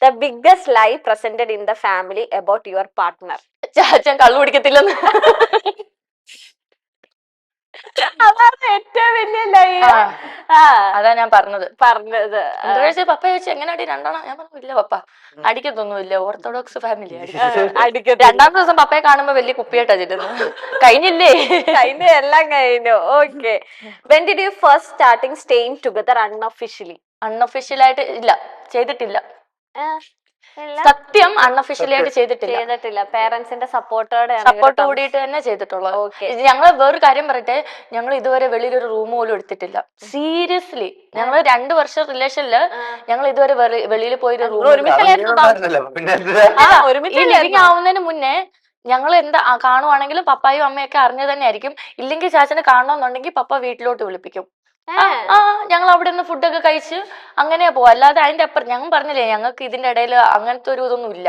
The biggest lie presented in the family about your partner. ചാച്ചൻ കള്ളു കുടിക്കത്തില്ലെന്ന്. അതാണ് ഏറ്റവും വലിയ ലൈ. അതാ ഞാൻ പറഞ്ഞത്. പപ്പ ചോദിച്ചു എങ്ങനെയാടി രണ്ടെണ്ണം? ഞാൻ പറഞ്ഞു ഇല്ല പപ്പ, അടിക്കത്തൊന്നുമില്ല, ഓർത്തഡോക്സ് ഫാമിലി. രണ്ടാമത്തെ ദിവസം പപ്പയെ കാണുമ്പോ വലിയ കുപ്പിയായിട്ടാ ചെല്ലുന്നത്. കഴിഞ്ഞില്ലേ? എല്ലാം കഴിഞ്ഞു. Okay. When did you first starting staying together unofficially? അൺഒഫീഷ്യലായിട്ട് ഇല്ല, ചെയ്തിട്ടില്ല. സത്യം അൺഒഫീഷ്യലി ആയിട്ട് ചെയ്തിട്ടില്ല. പേരൻസിന്റെ സപ്പോർട്ട് കൂടിയിട്ട് തന്നെ ചെയ്തിട്ടുള്ളത്. ഞങ്ങൾ വേറൊരു കാര്യം പറയട്ടെ, ഞങ്ങൾ ഇതുവരെ വെളിയിൽ ഒരു റൂം പോലും എടുത്തിട്ടില്ല. സീരിയസ്ലി, ഞങ്ങൾ 2 വർഷം റിലേഷനില് ഞങ്ങൾ ഇതുവരെ വെളിയിൽ പോയൊരു റൂം ഈ ലിവിങ് ആവുന്നതിന് മുന്നേ ഞങ്ങൾ എന്താ കാണുവാണെങ്കിലും പപ്പായും അമ്മയൊക്കെ അറിഞ്ഞു തന്നെ ആയിരിക്കും. ഇല്ലെങ്കിൽ ചാച്ചനെ കാണണമെന്നുണ്ടെങ്കിൽ പപ്പ വീട്ടിലോട്ട് വിളിപ്പിക്കും. ഞങ്ങൾ അവിടെ നിന്ന് ഫുഡൊക്കെ കഴിച്ച് അങ്ങനെ പോവാ. അല്ലാതെ അതിന്റെ അപ്പുറം ഞങ്ങൾ പറഞ്ഞില്ലേ, ഞങ്ങൾക്ക് ഇതിന്റെ ഇടയിൽ അങ്ങനത്തെ ഒരു ഇതൊന്നും ഇല്ല.